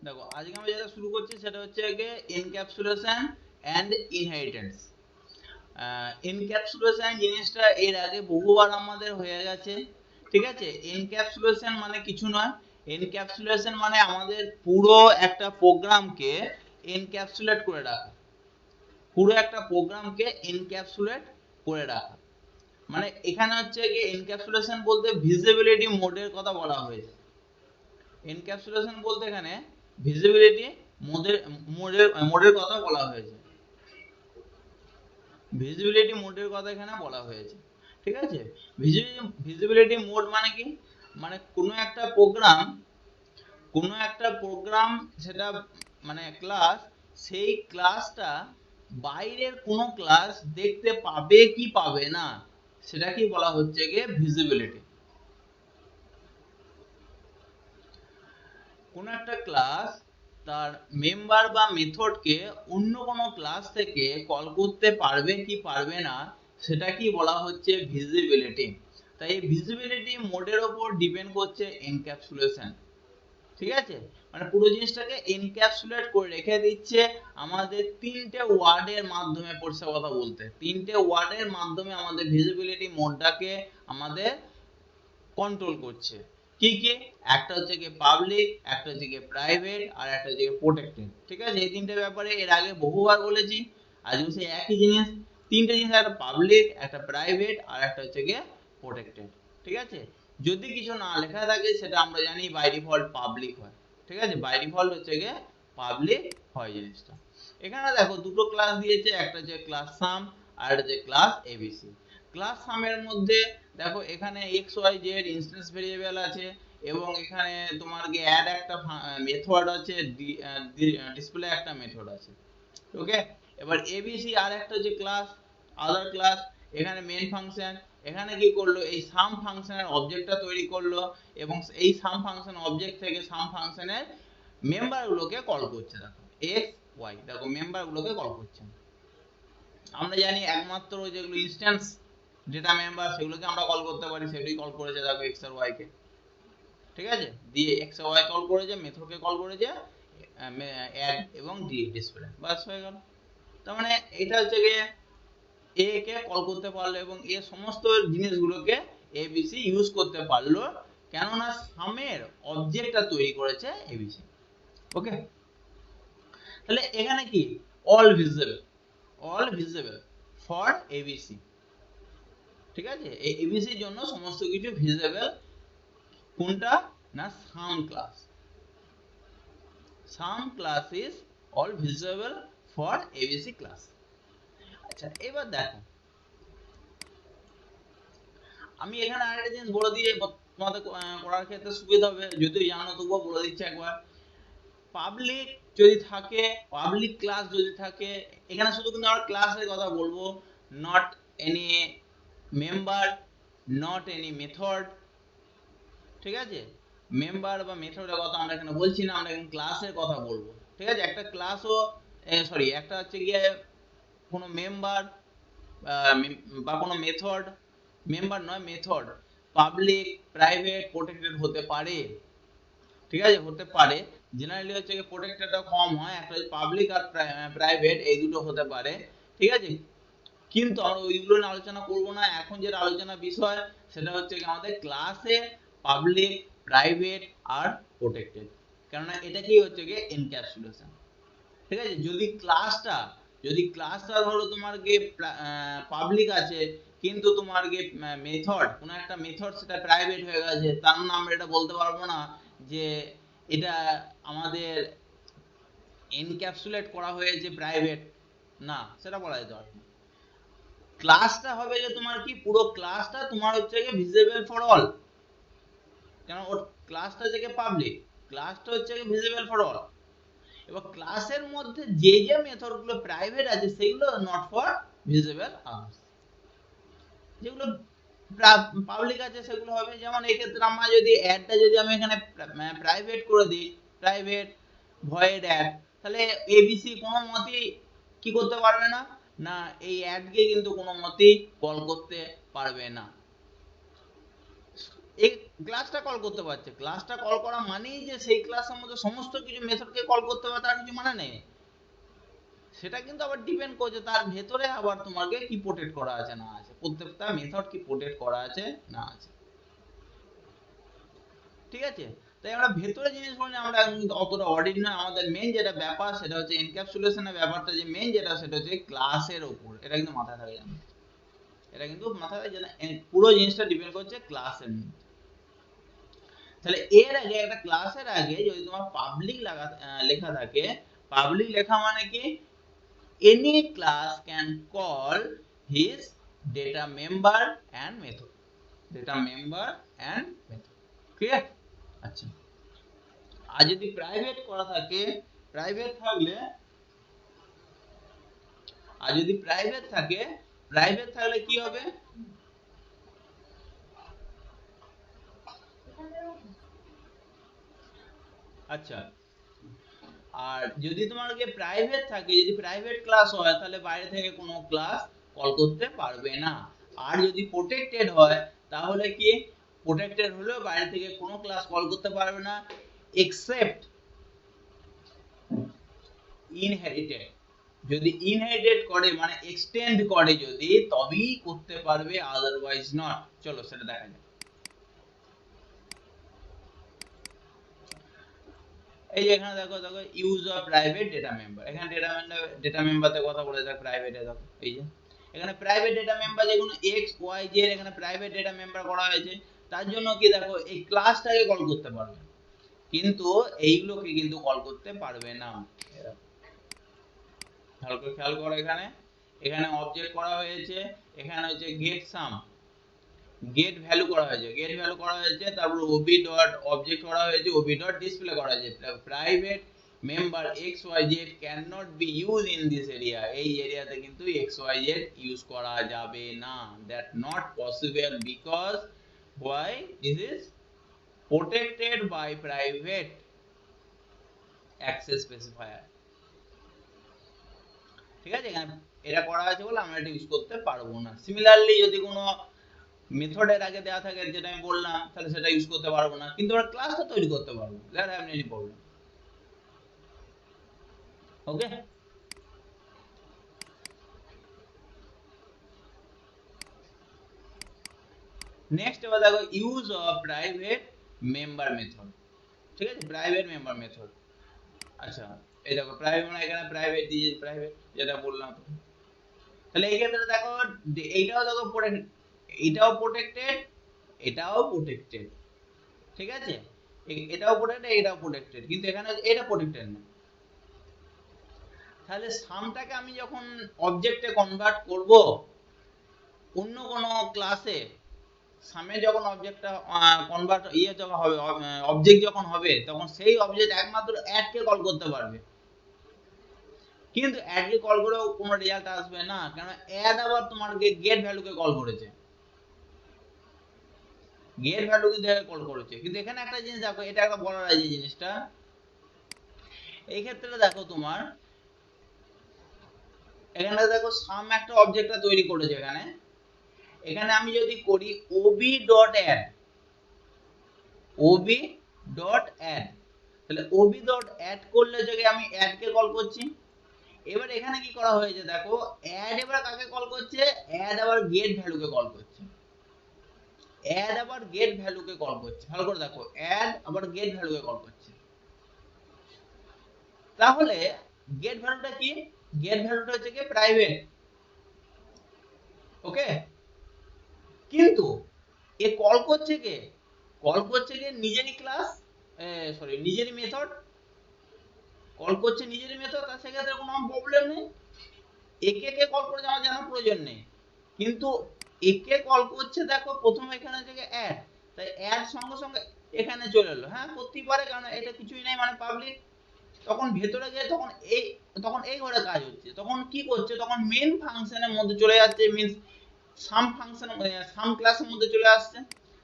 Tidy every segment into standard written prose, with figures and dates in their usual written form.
দেখো আজকে আমরা যেটা শুরু করছি সেটা হচ্ছে আগে এনক্যাপসুলেশন অ্যান্ড ইনহেরিটেন্স। এনক্যাপসুলেশন জিনিসটা এর আগে বহুবার আমাদের হয়ে গেছে, ঠিক আছে। এনক্যাপসুলেশন মানে কিছু নয়, এনক্যাপসুলেশন মানে আমাদের পুরো একটা প্রোগ্রামকে এনক্যাপসুলেট করে রাখা, পুরো একটা প্রোগ্রামকে এনক্যাপসুলেট করে রাখা। মানে এখানে হচ্ছে কি এনক্যাপসুলেশন বলতে ভিজিবিলিটি মোডের কথা বলা হয়েছে। এনক্যাপসুলেশন বলতে এখানে ভিজিবিলিটি মোডের মোডের কথা বলা হয়েছে, ভিজিবিলিটি মোডের কথা এখানে বলা হয়েছে, ঠিক আছে। ভিজিবিলিটি মোড মানে কি, মানে কোনো একটা প্রোগ্রাম সেটা মানে ক্লাস, সেই ক্লাসটা বাইরের কোনো ক্লাস দেখতে পাবে কি পাবে না সেটা কি বলা হচ্ছে গিয়ে ভিজিবিলিটি। কোন একটা ক্লাস তার মেম্বার বা মেথডকে অন্য কোনো ক্লাস থেকে কল করতে পারবে কি পারবে না সেটা কি বলা হচ্ছে ভিজিবিলিটি। তাই এই ভিজিবিলিটি মোডের ওপর ডিপেন্ড করছে এনক্যাপসুলেশন, ঠিক আছে। মানে পুরো জিনিসটাকে এনক্যাপসুলেট করে রেখে দিচ্ছে আমাদের তিনটে ওয়ার্ডের মাধ্যমে, পরিষ্কার কথা বলতে তিনটে ওয়ার্ডের মাধ্যমে আমাদের ভিজিবিলিটি মোডটাকে আমাদের কন্ট্রোল করছে। কি কি? একটা হচ্ছে কি পাবলিক, একটা হচ্ছে কি প্রাইভেট, আর একটা হচ্ছে কি প্রোটেক্টেড, ঠিক আছে। এই তিনটে ব্যাপারে এর আগে বহুবার বলেছি, আজকে সেই একই জিনিস। তিনটে জিনিস, একটা পাবলিক, একটা প্রাইভেট, আর একটা হচ্ছে কি প্রোটেক্টেড, ঠিক আছে। যদি কিছু না লেখা থাকে সেটা আমরা জানি বাই ডিফল্ট পাবলিক হয়, ঠিক আছে। বাই ডিফল্ট হচ্ছে কি পাবলিক হয় জিনিসটা। এখানে দেখো দুটো ক্লাস দিয়েছে, একটা হচ্ছে ক্লাস সাম আর একটা হচ্ছে ক্লাস এবিসি। ক্লাস সামের মধ্যে দেখো এখানে x y z instance variable আছে, এবং এখানে তোমার কি অ্যাড একটা মেথড আছে, ডিসপ্লে একটা মেথড আছে, ওকে। এবার এবিসি আর একটা হচ্ছে ক্লাস, আদার ক্লাস। এখানে মেন ফাংশন, এখানে কি করলো এই সাম ফাংশনের অবজেক্টটা তৈরি করলো, এবং এই সাম ফাংশন অবজেক্ট থেকে সাম ফাংশনের মেম্বার গুলোকে কল করছে। দেখো এক্স ওয়াই, দেখো মেম্বার গুলোকে কল করছে। আমরা জানি একমাত্র যেগুলো ইনস্ট্যান্স ডেটা মেম্বার সেগুলোকে আমরা কল করতে পারি, সেগুলোই কল করেছে দেখো এক্স আর ওয়াই কে, ঠিক আছে। দিয়ে এক্স আর ওয়াই কল করেছে, মেথডকে কল করেছে, অ্যাড এবং ডি ডিসপ্লে, বাস হয়ে গেল। তার মানে এটা হচ্ছে গিয়ে এ কে কল করতে পারলো এবং এ সমস্ত জিনিসগুলোকে এবিসি ইউজ করতে পারলো, কেননা সামের অবজেক্টটা তৈরি করেছে এবিসি, ওকে। তাহলে এখানে কি অল ভিজিবল ফর এবিসি, ঠিক আছে। এই এবিসির জন্য সমস্ত কিছু ভিজিবল, কোনটা না some class is all visible for ABC class. আচ্ছা এবার দেখো আমি এখানে আরেকটা জিনিস বলে দিয়ে তোমাদের করার ক্ষেত্রে সুবিধা হবে, যদিও জানো তবুও বলে দিচ্ছি একবার। পাবলিক যদি থাকে, পাবলিক ক্লাস যদি থাকে, এখানে শুধু কিন্তু আমরা ক্লাসের কথা বলবো, not any member, not any method, ঠিক আছে। মেম্বার বা মেথডের কথা আমরা এখানে বলছি না, আমরা এখানে ক্লাসের কথা বলবো, ঠিক আছে। একটা ক্লাসও সরি একটা হচ্ছে গিয়ে কোনো মেম্বার বা কোনো মেথড, মেম্বার নয় মেথড, পাবলিক প্রাইভেট প্রোটেক্টেড হতে পারে, ঠিক আছে, হতে পারে। জেনারেলি হচ্ছে কি প্রোটেক্টেডটা কম হয়, একটা পাবলিক আর প্রাইভেট এই দুটো হতে পারে, ঠিক আছে। কিন্তু আমরা ওইগুলো নিয়ে আলোচনা করব না, এখন যেটা আলোচনা বিষয় সেটা হচ্ছে কি আমাদের ক্লাসে পাবলিক, প্রাইভেট আর প্রোটেক্টেড, কেননা এটা কি হচ্ছে কি এনক্যাপসুলেশন, ঠিক আছে। যদি ক্লাসটা ধরো তোমার গিয়ে পাবলিক আছে, কিন্তু তোমার গিয়ে মেথড, কোনো একটা মেথড সেটা প্রাইভেট হয়ে গেছে, তার নাম আমরা এটা বলতে পারবো না যে এটা আমাদের এনক্যাপসুলেট করা হয়েছে প্রাইভেট, না সেটা বলা যেতে পারে না। ক্লাসটা হবে যে তোমার কি পুরো ক্লাসটা তোমার হচ্ছে গিয়ে ভিজিবল ফর অল, কেন ওর ক্লাসটা হচ্ছে গিয়ে পাবলিক, ক্লাসটা হচ্ছে গিয়ে ভিজিবল ফর অল। এবার ক্লাসের মধ্যে যে যে মেথডগুলো প্রাইভেট আছে সেগুলো নট ফর ভিজিবল আদার্স, যেগুলো পাবলিক আছে সেগুলো হবে। যেমন এই ক্ষেত্রে আমরা যদি অ্যাডটা যদি আমি এখানে প্রাইভেট করে দিই, প্রাইভেট ভয়েড অ্যাড, তাহলে এবিসি কোনো মতেই কি করতে পারবে না, না এই অ্যাডকে কিন্তু কোনো মতেই কল করতে পারবে না, এই ক্লাসটা কল করতে পারছে, ক্লাসটা কল করা মানেই যে সেই ক্লাসের মধ্যে সমস্ত কিছু মেথডকে কল করতে পারে তার কিছু মানে নেই। সেটা কিন্তু আবার ডিপেন্ড করছে তার ভেতরে আবার তোমাকে কি প্রোটেক্ট করা আছে না আছে, প্রত্যেকটা মেথড কি প্রোটেক্ট করা আছে না আছে। ঠিক আছে, তাই আমরা ভেতরে জিনিসগুলো নিয়ে আমরা অতটা অডিট না, আমাদের মেইন যেটা ব্যাপার সেটা হচ্ছে এনক্যাপসুলেশনের ব্যাপারটা, যে মেইন যেটা সেটা হচ্ছে ক্লাসের উপর। এটা কিন্তু মাথায় থাকে জানো, এটা কিন্তু মাথায় থাকে, যেটা পুরো জিনিসটা ডিপেন্ড করছে ক্লাসের মধ্যে। তাহলে এর আগে একটা ক্লাসের আগে যদি তোমার পাবলিক লেখা থাকে, পাবলিক লেখা মানে কি any class can call his data member and method, data member and method, clear? আচ্ছা, আর যদি প্রাইভেট করা থাকে, প্রাইভেট থাকলে, আর যদি প্রাইভেট থাকে, প্রাইভেট থাকলে কি হবে, আচ্ছা, আর যদি তোমার প্রাইভেট থাকে, যদি প্রাইভেট ক্লাস হয় তাহলে বাইরে থেকে কোনো ক্লাস কল করতে পারবে না। আর যদি প্রোটেক্টেড হয় তাহলে কি, প্রোটেক্টেড হলেও বাইরে থেকে কোনো ক্লাস কল করতে পারবে না এক্সেপ্ট ইনহেরিটেড। যদি ইনহেরিটেড করে মানে এক্সটেন্ড করে যদি, তবেই করতে পারবে, আদারওয়াইজ নট। চলো সেটা দেখা যাক। এই যে এখানে দেখো, দেখো use of private data member, এখানে ডেটা মেম্বারতে কথা বলে দেখ, প্রাইভেটে দেখো এই যে এখানে প্রাইভেট ডেটা মেম্বার যেগুলো এক্স ওয়াই জেড, এখানে প্রাইভেট ডেটা মেম্বার করা হয়েছে, তার জন্য কি দেখো এই ক্লাসটাকে কল করতে পারবে, কিন্তু এইগুলোকে কিন্তু কল করতে পারবে না। ভালো করে খেয়াল করো, এখানে এখানে অবজেক্ট করা হয়েছে, এখানে হচ্ছে গেট সাম, গেট ভ্যালু করা হয়েছে, গেট ভ্যালু করা হয়েছে, তারপর ওবি ডট অবজেক্ট করা হয়েছে, ওবি ডট ডিসপ্লে করা হয়েছে, private member x y z can not be use in this area, এই এরিয়াতে কিন্তু এক্স ওয়াই জেড ইউজ করা যাবে না, that not possible because why this is protected by private access specifier। ঠিক আছে, এখানে এটা করা আছে বলে আমরা এটা ইউজ করতে পারবো না। সিমিলারলি যদি কোনো মেথডের আগে দেওয়া থাকে যেটা আমি বললাম, তাহলে সেটা ইউজ করতে পারবো না, কিন্তু আমরা ক্লাসটা তৈরি করতে পারবো, that have any problem. Okay, next এবার দেখো use of private member method. ঠিক আছে, প্রাইভেট মেম্বার মেথড। আচ্ছা, এই দেখো প্রাইভেট মানে এখানে প্রাইভেট দিয়ে প্রাইভেট যেটা বললাম, তাহলে এই ক্ষেত্রে দেখো এইটাও দেখো এটাও প্রোটেক্টেড, এটাও প্রোটেক্টেড। ঠিক আছে, এটাও প্রোটেক্টেড, এটাও প্রোটেক্টেড, কিন্তু এখানে এটা প্রোটেক্টেড না। তাহলে সামটাকে আমি যখন অবজেক্টে কনভার্ট করব অন্য কোনো ক্লাসে, সামে যখন অবজেক্টটা কনভার্ট যখন হবে, অবজেক্ট যখন হবে, তখন সেই অবজেক্ট একমাত্র অ্যাড কে কল করতে পারবে, কিন্তু অ্যাড কে কল করেও কোনো রেজাল্ট আসবে না, কারণ অ্যাড আবার তোমার গেট ভ্যালুকে কল করেছে, গেট ভ্যালু কিন্তু কল করেছে। কিন্তু এখানে একটা জিনিস দেখো, এটা একটা বলার আছে জিনিসটা, এই ক্ষেত্রে দেখো তোমার এখানে দেখো সাম একটা অবজেক্টটা তৈরি করেছে, এখানে এখানে আমি যদি করি OB dot add, OB dot add, তাহলে ওবি ডট অ্যাড করলে যদি আমি অ্যাড কে কল করছি, এবার এখানে কি করা হয়েছে দেখো, অ্যাড এবার কাকে কল করছে, অ্যাড আবার গেট ভ্যালুকে কল করছে, অ্যাড আবার গেট ভ্যালুকে কল করছে, ভালো করে দেখো, অ্যাড আবার গেট ভ্যালুকে কল করছে। তাহলে গেট ভ্যালুটা কি, গেট ভ্যালুটা হচ্ছে কি প্রাইভেট, ওকে, কিন্তু এ কল করছে কে, কল করছে কে নিজেরই ক্লাস, সরি নিজেরই মেথড, কল করছে নিজেরই মেথড, তার সেক্ষেত্রে কোনো প্রবলেম নেই, একে কে কল করে যাওয়ার জানার প্রয়োজন নেই, কিন্তু একে কল করছে দেখো প্রথমে এখানে থেকে অ্যাড, তাই অ্যাড সঙ্গে সঙ্গে এখানে চলে এলো, হ্যাঁ করতেই পারে কারণ এটা কিছুই নাই মানে পাবলিক, তখন ভেতরে গিয়ে তখন এই ঘরে কাজ হচ্ছে, তখন কি করছে, তখন মেন ফাংশনের মধ্যে চলে যাচ্ছে, মিন্স সাম ফাংশন, সাম ক্লাসের মধ্যে চলে আসছে,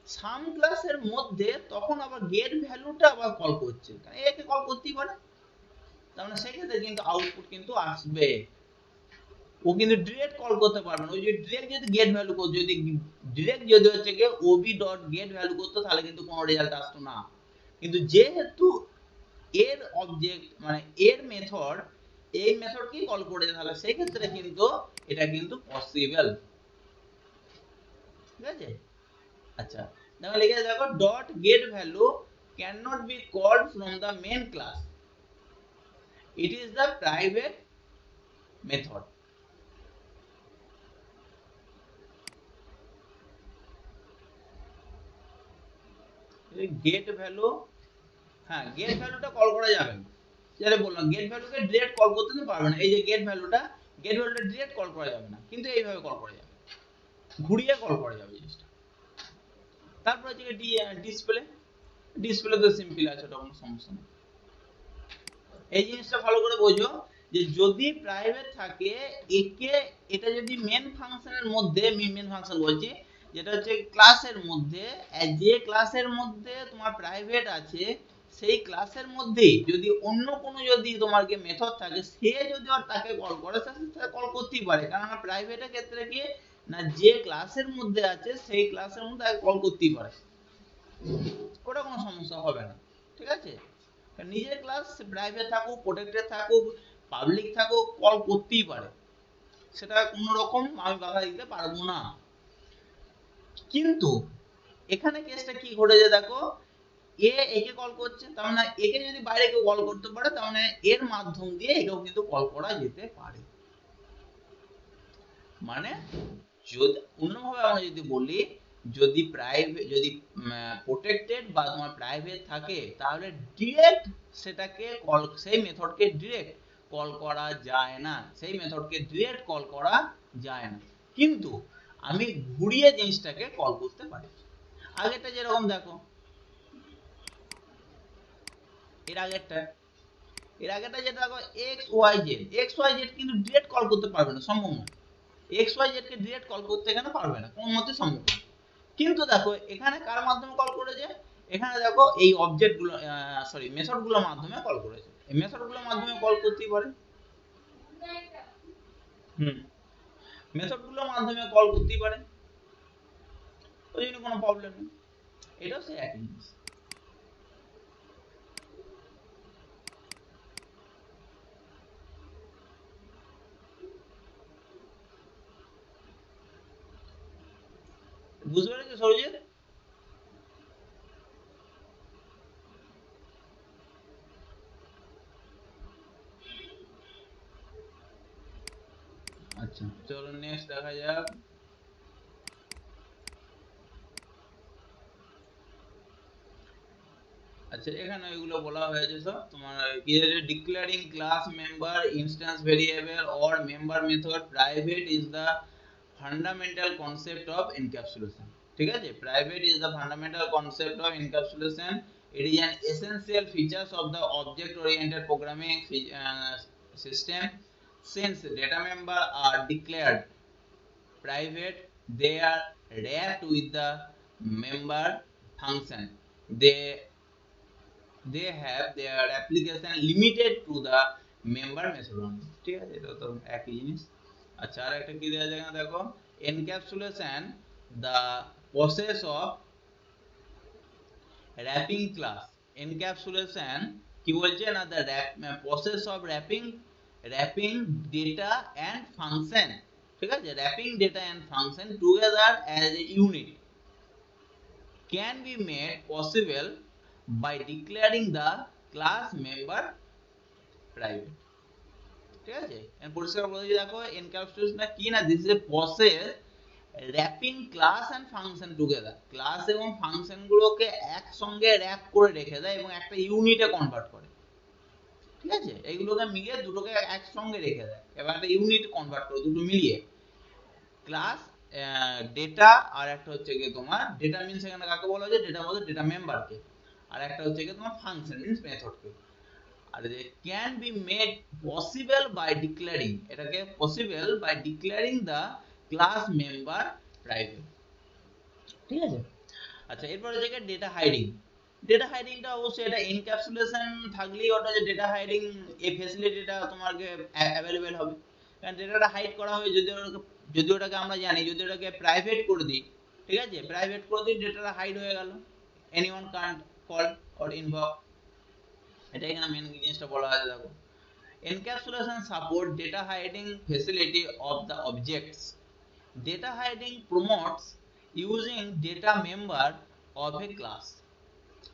সাম ক্লাসের মধ্যে তখন আবার গেট ভ্যালুটা আবার কল করছে, একে কল করতেই পারে, তার মানে সেক্ষেত্রে কিন্তু আউটপুট কিন্তু আসবে। ও কিন্তু ডিরেক্ট কল করতে পারবে না। ওই যে ডিরেক্ট যদি গেট ভ্যালু করতে, যদি ডিরেক্ট যদি হচ্ছে গিয়ে ওবি ডট গেট ভ্যালু করতো তাহলে কিন্তু কোনো রেজাল্ট আসতো না। কিন্তু যেহেতু এর অবজেক্ট মানে এর মেথড এই মেথডকেই কল করে, তাহলে সেই ক্ষেত্রে কিন্তু এটা কিন্তু পসিবল। ঠিক আছে? আচ্ছা, তাহলে লিখে দেখো dot get value can not be called from the main class, it is the private method. Get value, হ্যাঁ গেট ভ্যালুটা কল করা যাবে না, যেটা বললাম গেট ভ্যালুকে ডিরেক্ট কল করতে তো পারবে না। এই যে গেট ভ্যালুটা ডিরেক্ট কল করা যাবে না, কিন্তু এইভাবে কল করা যাবে, ঘুরিয়ে কল করা যাবে জিনিসটা। তারপর হচ্ছে ডিসপ্লে, ডিসপ্লে তো সিম্পল আছে, ওটা কোনো সমস্যা নেই। এই জিনিসটা ভালো করে বোঝো যে যদি প্রাইভেট থাকে একে, এটা যদি মেন ফাংশনের মধ্যে, মেন ফাংশন বলছি যেটা হচ্ছে ক্লাসের মধ্যে, যে ক্লাসের মধ্যে তোমার প্রাইভেট আছে সেই ক্লাসের মধ্যে যদি অন্য কোনো যদি তোমার কি মেথড থাকে, সে যদি তাকে কল করে সে কল করতেই পারে, কারণ প্রাইভেটের ক্ষেত্রে কি না, যে ক্লাসের মধ্যে আছে সেই ক্লাসের মধ্যে কল করতেই পারে, ওটা কোনো সমস্যা হবে না। ঠিক আছে? নিজের ক্লাস প্রাইভেট থাকুক, প্রোটেক্টেড থাকুক, পাবলিক থাকুক, কল করতেই পারে, সেটা কোনো রকম আমি বাধা দিতে পারবো না। কিন্তু এখানে কেসটা কি ঘটেছে দেখো, একে কল করছে, তার মানে একে যদি বাইরে কেউ কল করতে পারে, তার মানে এর মাধ্যম দিয়ে একেও কিন্তু কল করা যেতে পারে। মানে যদি অন্যভাবে আমরা যদি বলি, যদি প্রাইভেট, যদি প্রোটেক্টেড বা তোমার প্রাইভেট থাকে, তাহলে ডিরেক্ট সেটাকে কল, সেই মেথডকে ডিরেক্ট কল করা যায় না, সেই মেথডকে ডিরেক্ট কল করা যায় না। কিন্তু আমি ঘুরিয়ে জিনিসটাকে কল করতে পারি। আগেরটা যেরকম দেখো, এর আগেরটা যেটা দেখো x y z, x y z কিন্তু ডিরেক্ট কল করতে পারবে না, সম্ভব না। এক্স ওয়াই জেড কে ডিরেক্ট কল করতে এখানে পারবে না, কোনো মতে সম্ভব না। কিন্তু দেখো এখানে কার মাধ্যমে কল করেছে, এখানে দেখো এই অবজেক্ট গুলো, সরি মেথড গুলোর মাধ্যমে কল করেছে, এই মেথড গুলোর মাধ্যমে কল করতেই পারে। হুম, মেথড গুলোর মাধ্যমে কল করতেই পারে, ওই জন্য কোনো প্রবলেম নেই, এটাও সেই একই জিনিস। বুঝতে পেরেছো সরজিৎ? আচ্ছা চলো নেক্সট দেখা যাক। আচ্ছা এখানে এগুলো বলা হয়েছে সব তোমার কি, declaring class member, instance variable or member method private is the fundamental concept of encapsulation. ঠিক আছে? Private is the fundamental concept of encapsulation, it is an essential features of the object oriented programming system. Since data member are declared private, they are wrapped with the member function, they have their application limited to the member method only. ঠিক আছে? এটা তো একই জিনিস। আচ্ছা আর একটা কি দেওয়া যায় এখানে দেখো, encapsulation the process of wrapping class, encapsulation কি বলছে না, the process of wrapping data and function, ঠিক আছে, wrapping data and function together as a unit can be made possible by declaring the class member private. ঠিক আছে? পরিষ্কার বলে দিই দেখো, এনক্যাপসুলেশন কি না, this is a process wrapping class and function together, class এবং ফাংশন গুলোকে একসঙ্গে র্যাপ করে রেখে দেয় এবং একটা ইউনিটে কনভার্ট করে। ঠিক আছে? এইগুলোকে মিলিয়ে দুটোকে একসঙ্গে রেখে দেয়, এবার একটা ইউনিট কনভার্ট করে, দুটো মিলিয়ে ক্লাস ডেটা, আর একটা হচ্ছে গিয়ে তোমার ডেটা মিনস এখানে কাকে বলা হয়েছে, ডেটা বলতে ডেটা মেম্বারকে, আর একটা হচ্ছে গিয়ে তোমার ফাংশন মিনস মেথডকে। আর যে can be made possible by declaring, এটাকে possible by declaring the class member private. ঠিক আছে? আচ্ছা এরপরে হচ্ছে ডেটা হাইডিং। ডেটা হাইডিংটা অবশ্যই এটা এনক্যাপসুলেশন থাকলেই ওটা যে ডেটা হাইডিং এই ফ্যাসিলিটিটা তোমাকে অ্যাভেলেবেল হবে। কারণ ডেটাটা হাইড করা হবে যদি ওটাকে আমরা জানি যদি ওটাকে প্রাইভেট করে দিই, ঠিক আছে, প্রাইভেট করে দিই ডেটাটা হাইড হয়ে গেল, এনিওয়ান কান্ট কল অর ইনভক। এটা এখানে মেন জিনিসটা বলা আছে দেখো, encapsulation support data hiding facility of the objects. Data hiding promotes using data member of a class,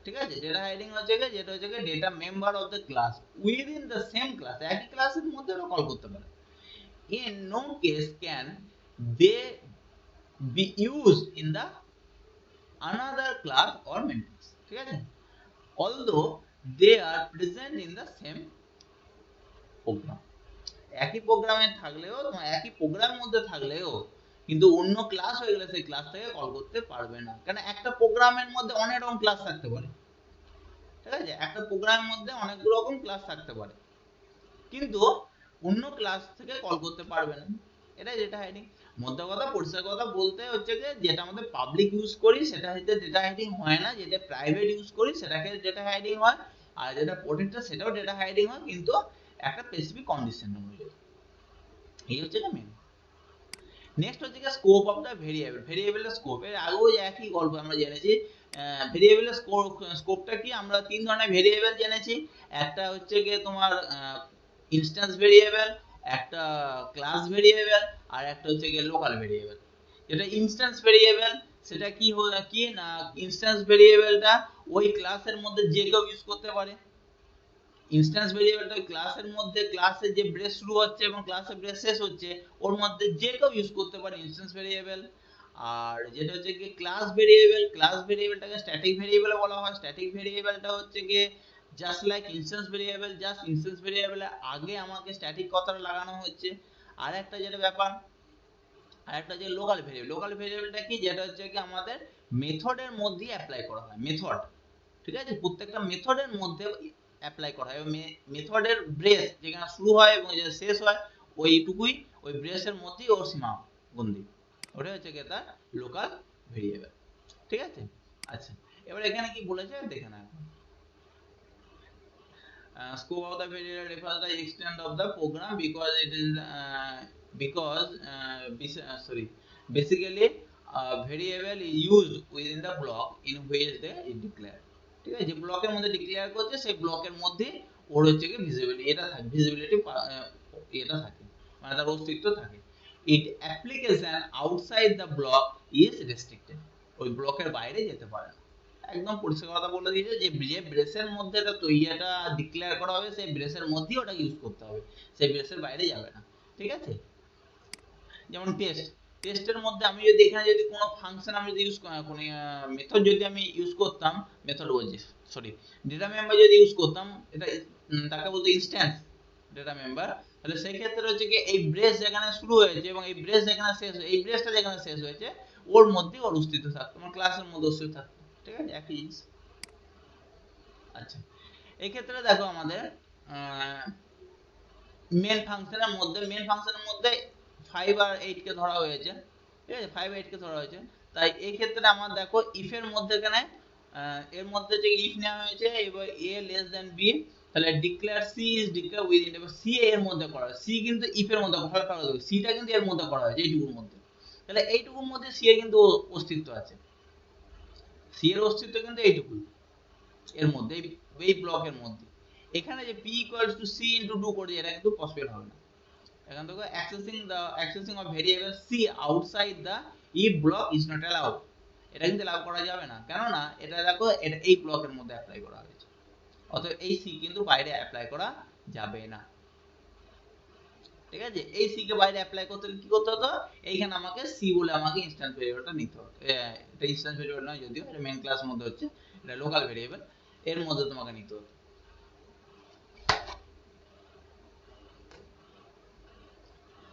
ঠিক আছে, ডেটা হাইডিং হচ্ছে কি যেটা হচ্ছে কি data member of the class within the same class, একই ক্লাসের মধ্যে ওরা কল করতে পারে। In no case can they be used in the another class or main class, ঠিক আছে, although they are present in the same program, একই প্রোগ্রামে থাকলেও একই প্রোগ্রামের মধ্যে থাকলেও কিন্তু অন্য ক্লাস হয়ে গেলে সেই ক্লাস থেকে কল করতে পারবে না, কারণ একটা প্রোগ্রামের মধ্যে অনেক রকম ক্লাস থাকতে পারে, ঠিক আছে, একটা প্রোগ্রামের মধ্যে অনেক রকম ক্লাস থাকতে পারে কিন্তু অন্য ক্লাস থেকে কল করতে পারবে না, এটাই ডেটা হাইডিং। মধ্যে কথা পরিষ্কার কথা বলতে হচ্ছে যে যেটা আমাদের পাবলিক ইউজ করি সেটা হচ্ছে ডেটা হাইডিং হয় না, যেটা প্রাইভেট ইউজ করি সেটাকে ডেটা হাইডিং হয়, আর যেটা প্রোটেক্টেড সেটাও ডেটা হাইডিং হয়, কিন্তু একটা স্পেসিফিক কন্ডিশন অনুযায়ী। এই হচ্ছে না মেন। নেক্সট হচ্ছে কি স্কোপ অফ দ্য ভেরিয়েবল, ভেরিয়েবলের স্কোপ, এর আগেও একই গল্প আমরা জেনেছি। ভেরিয়েবলের স্কোপটা কি, আমরা তিন ধরনের ভেরিয়েবল জেনেছি, একটা হচ্ছে কি তোমার ইনস্ট্যান্স ভেরিয়েবল, একটা ক্লাস ভেরিয়েবল, আর একটা হচ্ছে কি লোকাল ভেরিয়েবল। যেটা ইনস্ট্যান্স ভেরিয়েবল সেটা কি কি না, ইনস্ট্যান্স ভেরিয়েবলটা ওই ক্লাসের মধ্যে যে কেউ ইউজ করতে পারে। ইনস্ট্যান্স ভেরিয়েবলটা ক্লাসের মধ্যে, ক্লাসে যে ব্রেস শুরু হচ্ছে এবং ক্লাসে ব্রেস শেষ হচ্ছে ওর মধ্যে যে কেউ ইউজ করতে পারে ইনস্ট্যান্স ভেরিয়েবল। আর যেটা হচ্ছে কি ক্লাস ভেরিয়েবল, ক্লাস ভেরিয়েবলটাকে স্ট্যাটিক ভেরিয়েবল বলা হয়। স্ট্যাটিক ভেরিয়েবলটা হচ্ছে কি just like instance variable, just instance ভেরিয়েবলের আগে আমাকে স্ট্যাটিক কথাটা লাগানো হচ্ছে। আর একটা যেটা ব্যাপার, আর একটা যে লোকাল ভেরিয়েবল, লোকাল ভেরিয়েবলটা কি যেটা হচ্ছে কি আমাদের মেথডের মধ্যেই অ্যাপ্লাই করা হয়, মেথড, ঠিক আছে, প্রত্যেকটা মেথডের মধ্যে অ্যাপ্লাই করা হয়, মেথডের ব্রেস যেখানে শুরু হয় এবং যেটা শেষ হয় ওইটুকুই ওই ব্রেসের মধ্যেই ওর সীমাবদ্ধি, ওটা হচ্ছে কি তার লোকাল ভেরিয়েবল, ঠিক আছে। আচ্ছা, এবার এখানে কি বলেছে দেখে নাও, scope of the variable refers the extent of the program because it is basically variable is used within the block in which they declare, ঠিক আছে, যে ব্লকের মধ্যে ডিক্লেয়ার করছে সেই ব্লকের মধ্যে ওর হচ্ছে কি ভিজিবিলিটি, এটা থাকে ভিজিবিলিটি, এটা থাকে মানে তার অস্তিত্ব থাকে। It application outside the block is restricted, ওই ব্লকের বাইরে যেতে পারে না। একদম পরিষ্কার কথা বলে দিয়েছে যে যে ব্রেসের মধ্যে এটা তৈরিটা ডিক্লেয়ার করা হবে সেই ব্রেসের মধ্যেই ওটা ইউজ করতে হবে, সেই ব্রেসের বাইরে যাবে না, ঠিক আছে। যেমন টেস্টের মধ্যে আমি যদি এখানে যদি কোনো ফাংশন আমি যদি ইউজ কোনো মেথড যদি আমি ইউজ করতাম, মেথড বলছি সরি, ডেটা মেম্বার যদি ইউজ করতাম, এটা তাকে বলতে ইনস্ট্যান্স ডেটা মেম্বার, তাহলে সেই ক্ষেত্রে হচ্ছে কি এই ব্রেস যেখানে শুরু হয়েছে এবং এই ব্রেস যেখানে শেষ, এই ব্রেসটা যেখানে শেষ হয়েছে ওর মধ্যে ওর অস্তিত্ব থাকতো, আমার ক্লাসের মধ্যে অস্তিত্ব থাকতো, ঠিক আছে, একই জিনিস। আচ্ছা, এই ক্ষেত্রে দেখো আমাদের মেন ফাংশনের মধ্যে 5 আর 8 কে ধরা হয়েছে, ঠিক আছে, 5 8 কে ধরা হয়েছে। তাই এই ক্ষেত্রে আমার দেখো ইফ এর মধ্যে এখানে এর মধ্যে যে ইফ নেওয়া হয়েছে এবার a লেস দ্যান b, তাহলে declare c is declare within, এবার c এর মধ্যে করা হয়, c কিন্তু ইফ এর মধ্যে করা হয়, c টা কিন্তু এর মধ্যে করা হয়েছে এইটুকুর মধ্যে, তাহলে এইটুকুর মধ্যে c এর কিন্তু অস্তিত্ব আছে, c এর অস্তিত্ব কিন্তু এইটুকুই এর মধ্যে, এই ব্লকের মধ্যে। এখানে যে p equals to c into 2 করে এটা কিন্তু পসিবল হবে না, এখান থেকে accessing of variable c outside the if block is not allowed, এটা কিন্তু অ্যালাউ করা যাবে না, কেন না এটা দেখো এটা এই ব্লকের মধ্যে অ্যাপ্লাই করা হয়েছে, অতএব এই c কিন্তু বাইরে অ্যাপ্লাই করা যাবে না, ঠিক আছে। এই c কে বাইরে অ্যাপ্লাই করতে কি করতে হতো, এইখানে আমাকে c বলে আমাকে ইনস্ট্যান্স ভেরিয়েবলটা নিতে হতো, এটা ইনস্ট্যান্স ভেরিয়েবল নয় যদিও, এটা মেইন ক্লাস মধ্যে হচ্ছে, এটা লোকাল ভেরিয়েবল, এর মধ্যে তোমাকে নিতে হতো,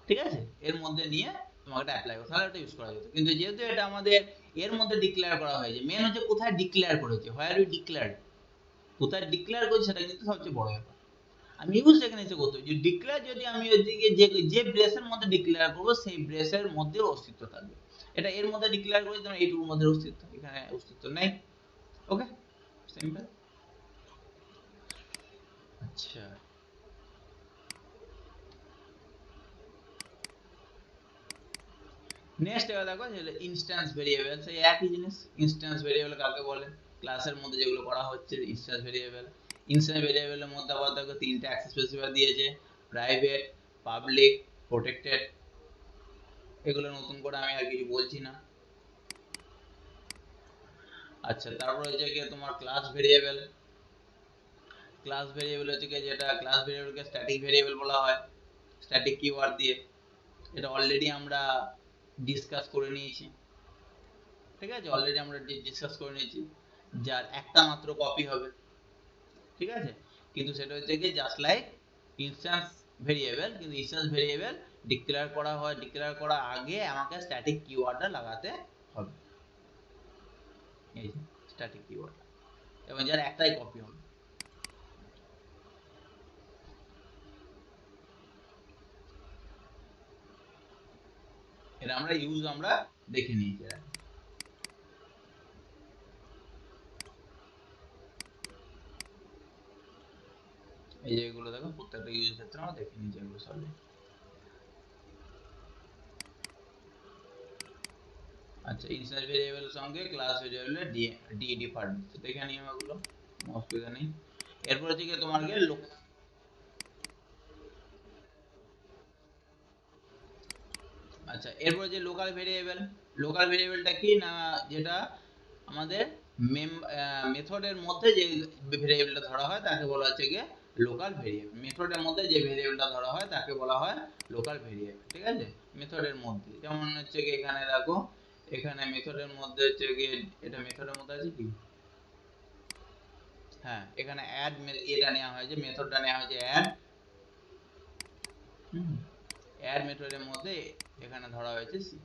ঠিক আছে, এর মধ্যে নিয়ে তোমাকে এটা অ্যাপ্লাই করতে তাহলে এটা ইউজ করা যেত, কিন্তু যেহেতু এটা আমাদের এর মধ্যে ডিক্লেয়ার করা হয়েছে, মেন হচ্ছে কোথায় ডিক্লেয়ার করেছে, হোয়ার উই ডিক্লেয়ার, কোথায় ডিক্লেয়ার করেছে সেটা কিন্তু সবচেয়ে বড় ব্যাপার। আমি ইউজ এখানে এসে করতে যে ডিক্লেয়ার যদি আমি ওইদিকে যে ব্রেসের মধ্যে ডিক্লেয়ার করব সেই ব্রেসের মধ্যে অস্তিত্ব থাকবে, এটা এর মধ্যে ডিক্লেয়ার করেছে যেমন এইটুকুর মধ্যে অস্তিত্ব, এখানে অস্তিত্ব নেই, ওকে, সিম্পল। আচ্ছা, নেক্সট এবার দেখো যে ইনস্ট্যান্স ভেরিয়েবল, সেই একই জিনিস। ইনস্ট্যান্স ভেরিয়েবল কাকে বলে? ক্লাসের মধ্যে যেগুলো করা হচ্ছে ইনস্ট্যান্স ভেরিয়েবল। ইনস্ট্যান্স ভেরিয়েবলের মধ্যে আবার দেখো তিনটা অ্যাক্সেস স্পেসিফায়ার দিয়েছে, প্রাইভেট, পাবলিক, প্রোটেক্টেড। এগুলো নতুন করে আমি আর কিছু বলছি না। আচ্ছা, তারপর হচ্ছে কি তোমার ক্লাস ভেরিয়েবল। ক্লাস ভেরিয়েবল হচ্ছে কি, যেটা ক্লাস ভেরিয়েবলকে স্ট্যাটিক ভেরিয়েবল বলা হয়, স্ট্যাটিক কিওয়ার্ড দিয়ে। এটা অলরেডি আমরা ডিসকাস করে নিয়েছি, ঠিক আছে? অলরেডি আমরা ডিসকাস করে নিয়েছি, যার একটা মাত্র কপি হবে, ঠিক আছে? কিন্তু সেটা হচ্ছে কি জাস্ট লাইক ইনস্ট্যান্স ভেরিয়েবল, কিন্তু ইনস্ট্যান্স ভেরিয়েবল ডিক্লেয়ার করা হয়, ডিক্লেয়ার করার আগে আমাকে স্ট্যাটিক কিওয়ার্ডটা লাগাতে হবে, এই স্ট্যাটিক কিওয়ার্ড, এবং যার একটাই কপি হবে। এটা আমরা ইউজ আমরা দেখে নিয়েছি। এই যে এগুলো দেখো প্রত্যেকটা ইউজের ক্ষেত্রে আমরা দেখে নিয়েছি এগুলো সবই। আচ্ছা, ইনস্ট্যান্স ভেরিয়েবলের সঙ্গে ক্লাস ভেরিয়েবলের ডি ডিফারেন্স দেখে নিই এগুলো, অসুবিধা নেই। এরপর হচ্ছে কি তোমার কি আচ্ছা, এরপর যে লোকাল ভেরিয়েবল। লোকাল ভেরিয়েবলটা কি না, যেটা আমাদের মেথডের মধ্যে যে ভেরিয়েবলটা ধরা হয় তাকে বলা হচ্ছে গিয়ে লোকাল ভেরিয়েবল। মেথডের মধ্যে যে ভেরিয়েবলটা ধরা হয় তাকে বলা হয় লোকাল ভেরিয়েবল, ঠিক আছে? মেথডের মধ্যে, যেমন হচ্ছে কি এখানে দেখো, এখানে মেথডের মধ্যে হচ্ছে গিয়ে, এটা মেথডের মধ্যে আছে কি, হ্যাঁ, এখানে অ্যাড, এটা নেওয়া হয়েছে, মেথডটা নেওয়া হয়েছে অ্যাড। অ্যাড মেথডের মধ্যে এখানে ধরা হয়েছে সি,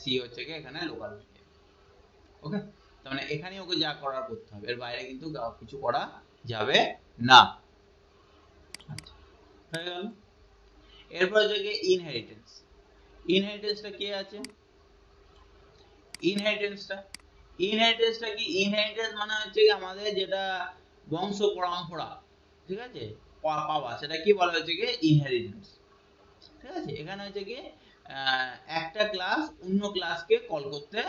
সি হচ্ছে কি এখানে লোকাল ভেরিয়েবল। ওকে, তার মানে এখানে ওকে যা করার করতে হবে, এর বাইরে কিন্তু কিছু করা যাবে না। আচ্ছা, হয়ে গেল। এরপর হচ্ছে ইনহেরিটেন্স। ইনহেরিটেন্সটা কি আছে? ইনহেরিটেন্সটা ইনহেরিটেন্সটা কি? ইনহেরিটেন্স মানে হচ্ছে কি আমাদের যেটা বংশ পরম্পরা, ঠিক আছে, পাওয়া, সেটা কি বলা হচ্ছে কি ইনহেরিটেন্স, ঠিক আছে? এখানে হচ্ছে কি একটা ক্লাস অন্য ক্লাসকে কল করতে,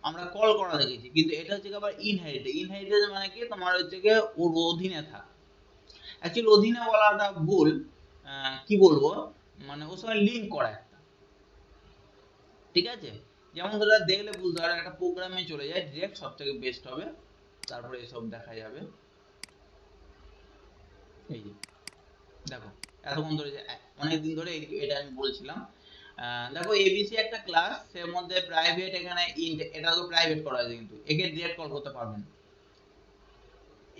আমরা কল করা দেখেছি, কিন্তু এটা হচ্ছে আবার ইনহেরিটেন্স। ইনহেরিটেন্স মানে কি তোমার হচ্ছে কি ওর অধীনে থাকা। অ্যাকচুয়ালি অধীনে বলাটা ভুল, কি বলবো, মানে ওর সঙ্গে লিঙ্ক করা একটা, ঠিক আছে? যেমন ধরো দেখলে বুঝতে পারো একটা প্রোগ্রামে চলে যায় ডিরেক্ট, সব থেকে বেস্ট হবে, তারপরে এসব দেখা যাবে। এই যে দেখো, এতক্ষণ ধরে যে অনেকদিন ধরে এটা আমি বলছিলাম। দেখো এবিসি একটা ক্লাস, এর মধ্যে প্রাইভেট, এখানে ইন্ট, এটা তো প্রাইভেট করা আছে, কিন্তু একে ডিরেক্ট কল করতে পারবেন,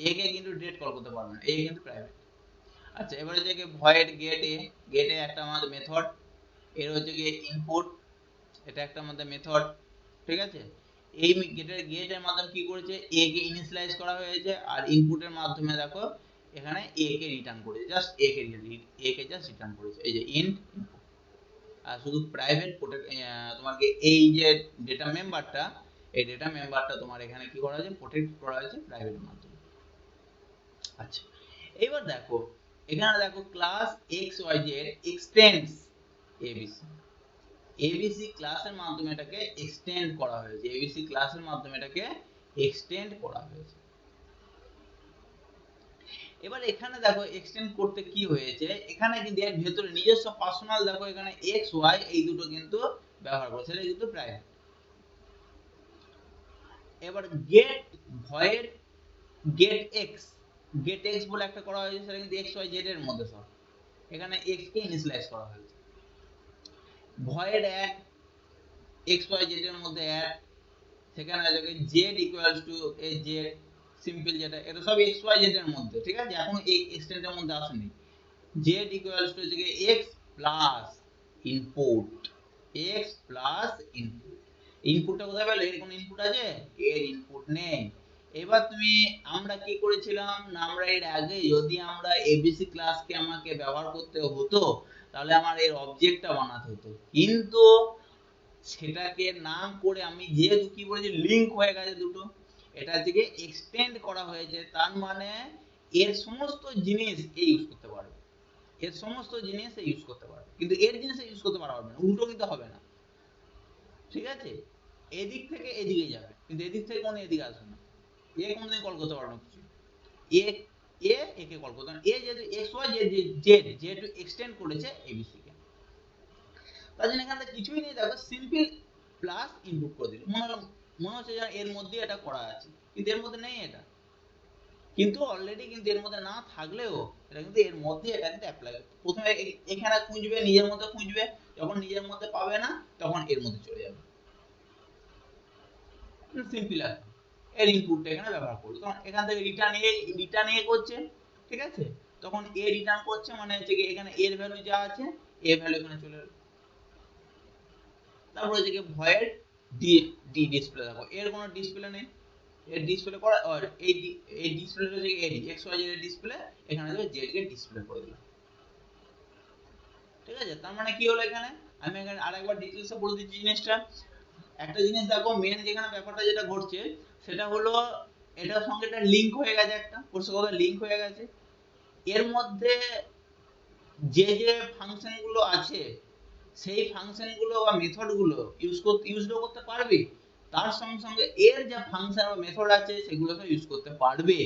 একে কিন্তু ডিরেক্ট কল করতে পারবেন, এ কিন্তু প্রাইভেট। আচ্ছা, এবারে যে ভয়েড গেটে, গেটে একটা আমাদের মেথড, এর হচ্ছে গিয়ে ইনপুট, এটা একটা আমাদের মেথড, ঠিক আছে? এই গেটের মাধ্যমে কি করেছে, এ কে ইনিশিয়ালাইজ করা হয়েছে, আর ইনপুটের মাধ্যমে দেখো এখানে এ কে রিটার্ন করেছে, just a K just return করেছে, এই যে ইন্ট ইনপুট। আর শুধু প্রাইভেট তোমাকে এই যে ডেটা মেম্বারটা, এই ডেটা মেম্বারটা তোমার এখানে কি করা হয়েছে, প্রোটেক্ট করা হয়েছে প্রাইভেটের মাধ্যমে। আচ্ছা, এবার দেখো এখানে দেখো class x y z extends ABC. ABC ক্লাসের মাধ্যমে এটাকে এক্সটেন্ড করা হয়েছে, এবিসি ক্লাসের মাধ্যমে এটাকে এক্সটেন্ড করা হয়েছে। এবার এখানে দেখো এক্সটেন্ড করতে কি হয়েছে, এখানে কিন্তু এর ভেতরে নিজস্ব পার্সোনাল, দেখো এখানে এক্স ওয়াই এই দুটো কিন্তু ব্যবহার করছে, এটা কিন্তু প্রাইভেট। এবার get void get x, get x বলে একটা করা হয়েছে, সেটা কিন্তু এক্স ওয়াই জেড এর মধ্যে সব, এখানে এক্স কে ইনিশিয়ালাইজ করা হয়েছে। Void add x y z এর মধ্যে অ্যাড, সেখানে আছে z equals to a z simple, যেটা এটা সব এক্স ওয়াই জেড এর মধ্যে, ঠিক আছে? এখন এই এক্সটেন্ডের মধ্যে আসেনি। জেড ইকুয়ালস টু হচ্ছে X plus input, X plus input. ইনপুটটা কোথায় পেলে? এর কোনো ইনপুট আছে? এর ইনপুট নেই। এবার তুমি, আমরা কি করেছিলাম না, আমরা এর আগে যদি আমরা এবিসি ক্লাসকে আমাকে ব্যবহার করতে হতো, তাহলে আমার এর অবজেক্টটা বানাতে হতো, কিন্তু সেটাকে নাম করে আমি যেহেতু কি বলেছি লিংক হয়ে গেছে দুটো, এটা থেকে এক্সটেন্ড করা হয়েছে, তার মানে এর সমস্ত জিনিস এ ইউজ করতে পারবে, এর সমস্ত জিনিস এ ইউজ করতে পারবে, কিন্তু এর জিনিস ইউজ করতে পারবে না, উল্টো কিন্তু হবে না। ঠিক আছে, এদিক থেকে এদিকে যাবে, কিন্তু এদিক থেকে কোনো এদিকে আসবে না। এ কোনোদিন কল করতে পারবে না কিছু, এ এ একে কল করতে পারবে না। এ যেহেতু এক্স ওয়াই জেড যেহেতু এক্সটেন্ড করেছে এবিসি কে, তার জন্য এখানে কিছুই নেই, দেখো সিম্পল প্লাস ইনপুট করে দিল, মনে হচ্ছে যেন এর মধ্যে এটা করা আছে, কিন্তু এর মধ্যে নেই এটা, কিন্তু অলরেডি কিন্তু এর মধ্যে না থাকলেও এটা কিন্তু এর মধ্যে এটা কিন্তু অ্যাপ্লাই করবে। প্রথমে এখানে খুঁজবে, নিজের মধ্যে খুঁজবে, যখন নিজের মধ্যে পাবে না তখন এর মধ্যে চলে যাবে। সিম্পল আছে, এর ইনপুটটা এখানে ব্যবহার করবে, তখন এখান থেকে রিটার্ন এ করছে, ঠিক আছে, তখন এ রিটার্ন করছে মানে হচ্ছে কি এখানে এর ভ্যালু যা আছে এ ভ্যালু এখানে চলে এলো। তারপরে হচ্ছে কি ভয়েড ডি ডি ডিসপ্লে, দেখো এর কোনো ডিসপ্লে নেই, এর ডিসপ্লে করা আর এই ডিসপ্লেটা হচ্ছে এর এক্স ওয়াই জেড এর ডিসপ্লে, এখানে যে জেড কে ডিসপ্লে করে দিলাম, ঠিক আছে। তার মানে কি হলো, এখানে আমি এখানে আরেকবার ডিটেইলসে বলে দিচ্ছি জিনিসটা। একটা জিনিস দেখো, মেন যেখানে ব্যাপারটা যেটা ঘটছে সেটা হলো এটার সঙ্গে একটা লিংক হয়ে গেছে, একটা কোর্স কথা লিংক হয়ে গেছে, এর মধ্যে যে যে ফাংশন গুলো আছে সেই ফাংশন গুলো বা মেথড গুলো ইউজও করতে পারবে, তার সঙ্গে সঙ্গে এর যে ফাংশন বা মেথড আছে সেগুলোকে ইউজ করতে পারবে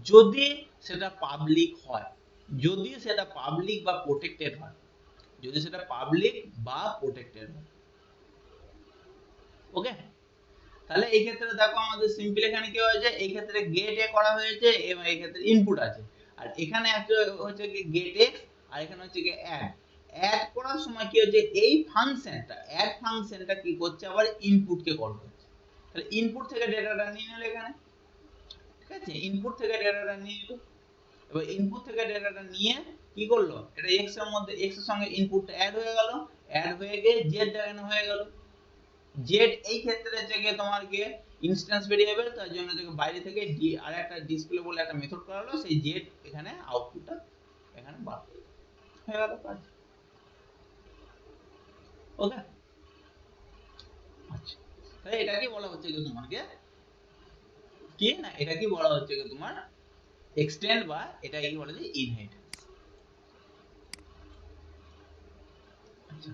যদি সেটা পাবলিক হয়, যদি সেটা পাবলিক বা প্রোটেক্টেড হয়, যদি সেটা পাবলিক বা প্রোটেক্টেড হয়। ওকে, তাহলে এই ক্ষেত্রে দেখো আমাদের সিম্পল এখানে কি হয়েছে, এই ক্ষেত্রে গেট এ করা হয়েছে এবং এই ক্ষেত্রে ইনপুট আছে, আর এখানে হচ্ছে কি গেট এক্স, আর এখানে হচ্ছে কি অ্যাড। অ্যাড করার সময় কি হচ্ছে, এই ফাংশনটা অ্যাড ফাংশনটা কি করছে, আবার ইনপুট কে কল করছে, তাহলে ইনপুট থেকে ডেটাটা নিয়ে নিল এখানে, ঠিক আছে, ইনপুট থেকে ডেটাটা নিয়ে নিল, এবার ইনপুট থেকে ডেটাটা নিয়ে কি করলো, এটা এক্স এর মধ্যে এক্স এর সঙ্গে ইনপুটটা অ্যাড হয়ে গেল, অ্যাড হয়ে গিয়ে জেড এখানে হয়ে গেল, জেড এই ক্ষেত্রে থেকে তোমার কি ইনস্ট্যান্স ভেরিয়েবল, তার জন্য থেকে বাইরে থেকে আর একটা ডিসপ্লে বলে একটা মেথড করা হলো, সেই জেড এখানে আউটপুটটা এখানে বার করে হয়ে গেল কাজ। ওকে, আচ্ছা, তাহলে এটা কি বলা হচ্ছে কি তোমাকে, কি না এটা কি বলা হচ্ছে কি তোমার এক্সটেন্ড, বা এটা কি বলা যায় ইনহেরিটেন্স। আচ্ছা,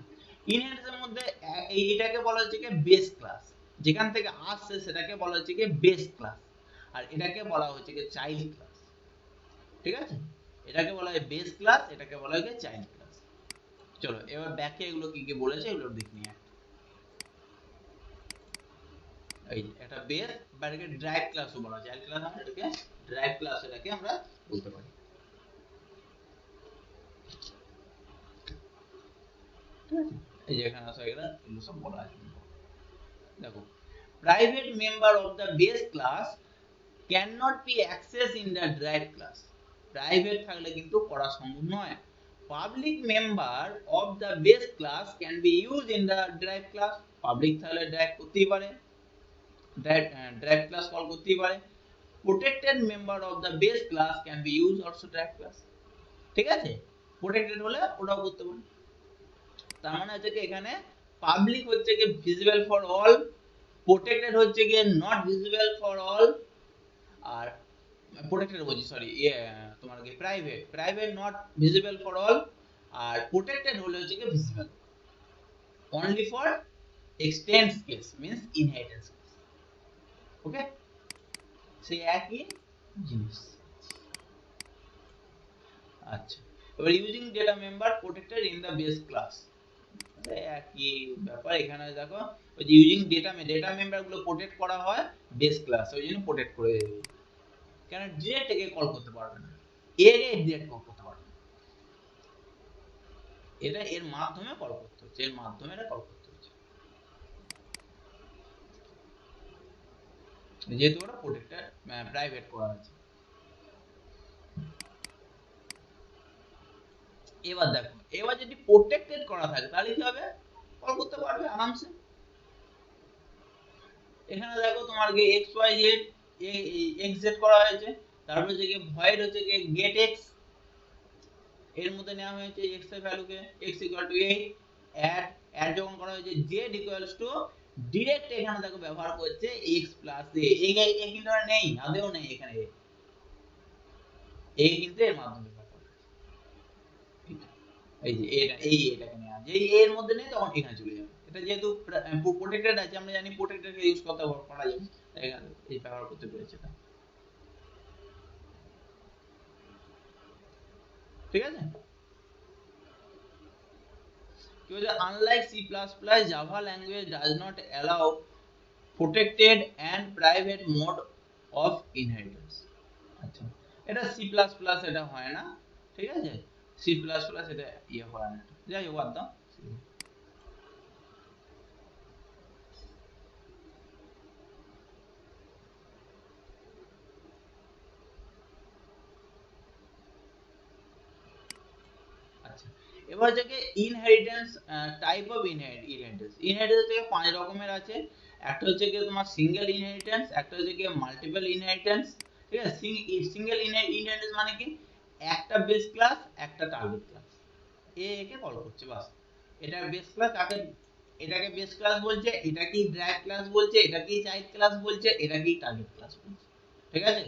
ইনহেরিটেন্সের মধ্যে এইটাকে বলা হচ্ছে কি বেস ক্লাস, যেখান থেকে আসছে সেটাকে বলা হচ্ছে কি বেস ক্লাস, আর এটাকে বলা হচ্ছে কি চাইল্ড ক্লাস, ঠিক আছে, এটাকে বলা হয় বেস ক্লাস, এটাকে বলা হয় চাইল্ড ক্লাস। চলো এবার ব্যাখ্যা এগুলো কি কি বলেছে এগুলো দেখে নিই। এই যে এটা বেস বা এটাকে ড্রাইভ ক্লাসও বলা হয়, চাইল্ড ক্লাস না, এটাকে ড্রাইভ ক্লাস এটাকে আমরা বলতে পারি, ঠিক আছে। এই যে এখানে আছে এগুলো সব বলা আছে, দেখো private member of the base class can not be access in the drive class, private থাকলে কিন্তু করা সম্ভব নয়। Public member of the base class can be use in the drive class, public থাকলে ড্রাইভ করতেই পারে, ড্রাইভ ক্লাস কল করতেই পারে। Protected member of the base class can be use also drive class, ঠিক আছে, প্রোটেক্টেড হলে ওটাও করতে পারে। তার মানে হচ্ছে কি এখানে পাবলিক হচ্ছে কি ভিজিবল ফর অল, প্রোটেক্টেড হচ্ছে কি নট ভিজিবল ফর অল, আর প্রোটেক্টেড বলছি সরি, তোমার কি private not visible for all, আর প্রোটেক্টেড হলে হচ্ছে কি visible only for extends case means inheritance case. Okay, সেই একই জিনিস। আচ্ছা, এবার using data member protected in the base class, একই ব্যাপার, এখানে দেখো ওই যে ইউজিং ডেটা মেম্বার গুলো প্রোটেক্ট করা হয় বেস ক্লাস, ওই জন্য প্রোটেক্ট করে দেবে, কেন ডিরেক্ট একে কল করতে পারবে না, এর ডিরেক্ট কল করতে পারবে না, এটা এর মাধ্যমে কল করতে হচ্ছে, এর মাধ্যমে এটা কল করতে হচ্ছে, যেহেতু ওটা প্রোটেক্টেড প্রাইভেট করা আছে। এবার দেখো, এবার যদি প্রোটেক্টেড করা থাকে তাহলে কি হবে, কল করতে পারবে আরামসে। এখানে দেখো তোমার কি x y z x z করা হয়েছে, তারপরে যে ভয়েড হচ্ছে কি গেট এক্স, এর মধ্যে নেওয়া হয়েছে x এর ভ্যালুকে x equal to 8, add add যখন করা হয়েছে z ইকুয়ালস টু ডাইরেক্ট এখানে দেখো ব্যবহার করছে x প্লাস a, এই কিন্তু আর নেই, আদেও নেই এখানে a কিন্তু এর মাধ্যমে ব্যবহার করা হয়েছে, এই যে এটা এটাকে নেওয়া, যেই এর মধ্যে নেই তখন এখানে চলে যাবে, এটা যেহেতু প্রোটেক্টেড আছে, আমরা জানি প্রোটেক্টেড কে ইউজ করতে পারা যাবে, এখানে এই ব্যবহার করতে পেরেছে এটা। ঠিক আছে, কি বলছে, unlike C plus plus Java language does not allow protected and private mode of inheritance। আচ্ছা, এটা সি প্লাস প্লাস এটা হয় না, ঠিক আছে, সি প্লাস প্লাস এটা ইয়ে হয় না, যাই হোক বাদ দাও। আচ্ছা, এবার হচ্ছে inheritance, type of inheritance. Inheritance থেকে 5 রকমের আছে। একটা হচ্ছে কি তোমার সিঙ্গেল ইনহেরিটেন্স, একটা হচ্ছে কি মাল্টিপল ইনহেরিটেন্স। ঠিক আছে, সিঙ্গেল ইনহেরিটেন্স মানে কি, একটা বেস ক্লাস একটা টার্গেট ক্লাস, একে কল করছে বাস। এটা বেস ক্লাস, কাকে এটাকে বেস ক্লাস বলছে, এটাকেই ড্র্যাগ ক্লাস বলছে, এটাকেই চাইল্ড ক্লাস বলছে, এটাকেই টার্গেট ক্লাস বলছে। ঠিক আছে,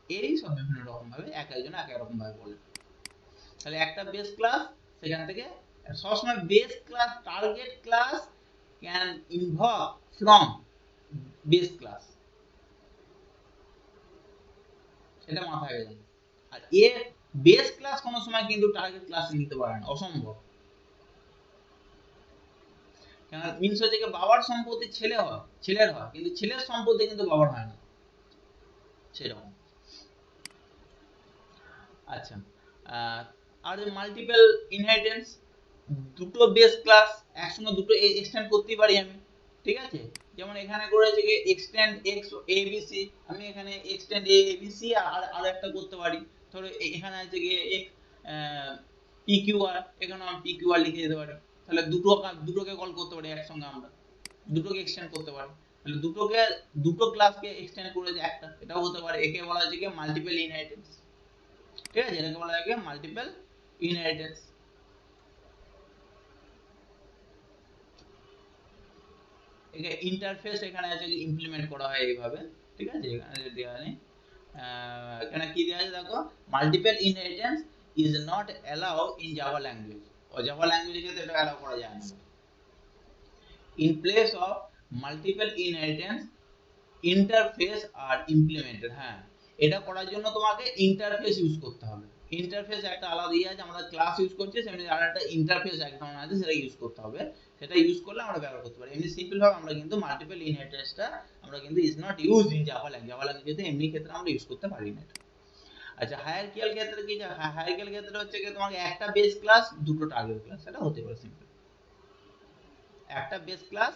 এই সব বিভিন্ন রকম ভাবে এক একজন এক এক রকম ভাবে বলে। তাহলে একটা বেস ক্লাস, সেখান থেকে সবসময় base class target class can involve from base class, এটা মাথায় রাখবেন। আর এর বেস ক্লাস কোনো সময় কিন্তু টার্গেট ক্লাস নিতে পারে না, অসম্ভব। কেন মিন্স হচ্ছে কি, বাবার সম্পত্তি ছেলে হয়, ছেলের হয়, কিন্তু ছেলের সম্পত্তি কিন্তু বাবার হয় না, সেরকম। আচ্ছা, আর মাল্টিপল ইনহেরিটেন্স, দুটো বেস ক্লাস একসঙ্গে দুটো এক্সটেন্ড করতে পারি আমি। ঠিক আছে, যেমন এখানে করেছে কি এক্সটেন্ড এক্স এবিসি, আমি এখানে এক্সটেন্ড এবিসি আর একটা করতে পারি। ধরো এখানে আছে কি এক্স পিকিউআর, এখানে আমি পিকিউআর লিখে দিতে পারি। তাহলে দুটোকে কল করতে পারি একসঙ্গে, আমরা দুটোকে এক্সটেন্ড করতে পারি। তাহলে দুটো ক্লাসকে এক্সটেন্ড করেছে একটা, এটাও হতে পারে। একে বলা হচ্ছে কি মাল্টিপল ইনহেরিটেন্স। ঠিক আছে, এটাকে বলা হয় কি মাল্টিপল ইনহেরিটেন্স। একে ইন্টারফেস এখানে আছে ইমপ্লিমেন্ট করা হয় এইভাবে। ঠিক আছে, এখানে দেওয়া নেই, এখানে কি দেওয়া আছে দেখো, multiple inheritance is not allow in Java language, ও জাভা ল্যাঙ্গুয়েজে কিন্তু এটা অ্যালাউ করা যায় না। In place of multiple inheritance interface are implemented. হ্যাঁ, এটা করার জন্য তোমাকে ইন্টারফেস ইউজ করতে হবে। ইন্টারফেস একটা আলাদা ইয়ে আছে, আমরা ক্লাস ইউজ করছি, সেমনি আর একটা ইন্টারফেস এক ধরনের আছে, সেটা ইউজ করতে হবে। সেটা ইউজ করলে আমরা ব্যবহার করতে পারি। এমনি সিম্পল ভাবে আমরা কিন্তু মাল্টিপল ইনহেরিটেন্সটা আমরা কিন্তু is not use in Java language, Java ল্যাঙ্গুয়েজে এমনি ক্ষেত্রে আমরা ইউজ করতে পারি না। আচ্ছা, হায়ারার্কিয়াল ক্ষেত্রে কি, হায়ারার্কিয়াল ক্ষেত্রে হচ্ছে কি তোমাকে একটা বেস ক্লাস দুটো টার্গেট ক্লাস, এটা হতে পারে সিম্পল। একটা বেস ক্লাস,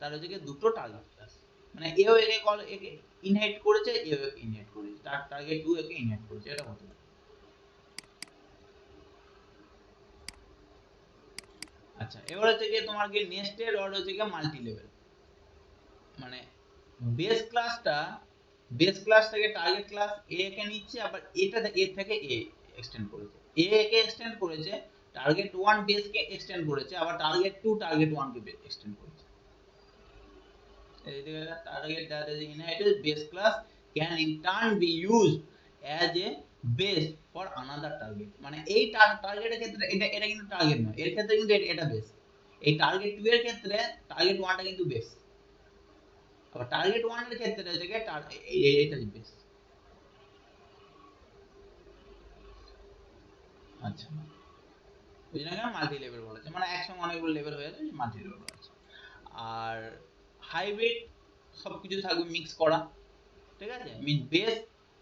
তার হচ্ছে কি দুটো টার্গেট ক্লাস, মানে এও একে কল একে ইনহেরিট করেছে, এও একে ইনহেরিট করেছে, তার টার্গেট 2 একে ইনহেরিট করেছে, এটা হতে পারে। আচ্ছা, এবার হচ্ছে কি তোমার কি নেস্টেড অর হচ্ছে কি মাল্টি লেভেল, মানে বেস ক্লাস থেকে টার্গেট ক্লাস এ কে নিচ্ছে, আবার এটা এর থেকে এ এক্সটেন্ড করেছে, এ কে এক্সটেন্ড করেছে, টার্গেট 1 বেস কে এক্সটেন্ড করেছে, আবার টার্গেট 2 টার্গেট 1 কে এক্সটেন্ড করেছে। target that is inherited base class can in turn be used as a base for another target, মানে এই টার্গেটের ক্ষেত্রে এটা কিন্তু টার্গেট নয়, এর ক্ষেত্রে কিন্তু এটা বেস। এই টার্গেট 2 এর ক্ষেত্রে টার্গেট 1 টা কিন্তু বেস, আবার টার্গেট 1 এর ক্ষেত্রে হচ্ছে এটা বেস। আচ্ছা, বুঝলেন কেন মাল্টি লেভেল বলেছে, মানে একসঙ্গে অনেকগুলো লেভেল হয়ে যাচ্ছে, মাল্টি লেভেল বলেছে। আর হাইব্রিড সবকিছু থাকবে মিক্স করা। ঠিক আছে, মিন বেস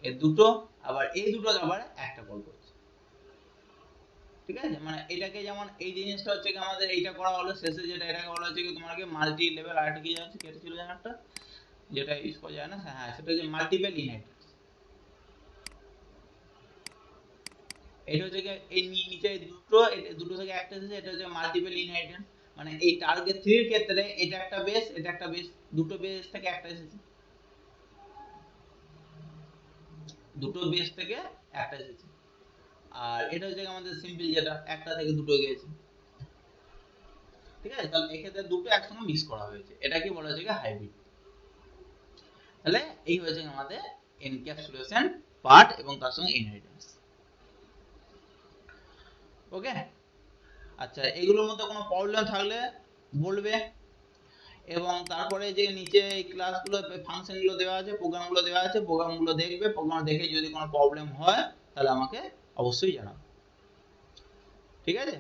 এর দুটো, আবার এই দুটো আবার একটা কল করছে। ঠিক আছে, মানে এটাকে যেমন এই জিনিসটা হচ্ছে কি আমাদের এইটা করা হলো শেষে, যেটা এটাকে বলা হচ্ছে কি তোমাকে মাল্টি লেভেল, আর একটা কি জানো কেটে ছিল জানো একটা, যেটা ইউজ করা যায় না, হ্যাঁ সেটা হচ্ছে মাল্টিপল ইনহেরিটেন্স। এটা হচ্ছে কি এই নিচে দুটো থেকে একটা এসেছে, এটা হচ্ছে মাল্টিপল ইনহেরিটেন্স। মানে এই টার্গেট 3 এর ক্ষেত্রে এটা একটা বেস, এটা একটা বেস, দুটো বেস থেকে একটা এসেছে, দুটো বেস থেকে একটা এসেছে। আর এটা হচ্ছে আমাদের সিম্পল, যেটা একটা থেকে দুটো গিয়েছে। ঠিক আছে, তাহলে এক্ষেত্রে দুটো একসঙ্গে মিক্স করা হয়েছে, এটাকে বলা হচ্ছে হাইব্রিড। তাহলে এই হয়েছে আমাদের এনক্যাপসুলেশন পার্ট এবং তার সঙ্গে ইনহেরিটেন্স। ওকে, আচ্ছা, এগুলোর মধ্যে কোনো প্রবলেম থাকলে বলবে। এবং তারপরে যে নিচে এই ক্লাসগুলো ফাংশনগুলো দেওয়া আছে, প্রোগ্রামগুলো দেওয়া আছে, প্রোগ্রামগুলো দেখবে, প্রোগ্রাম দেখে যদি কোনো প্রবলেম হয় তাহলে আমাকে অবশ্যই জানাবে। ঠিক আছে।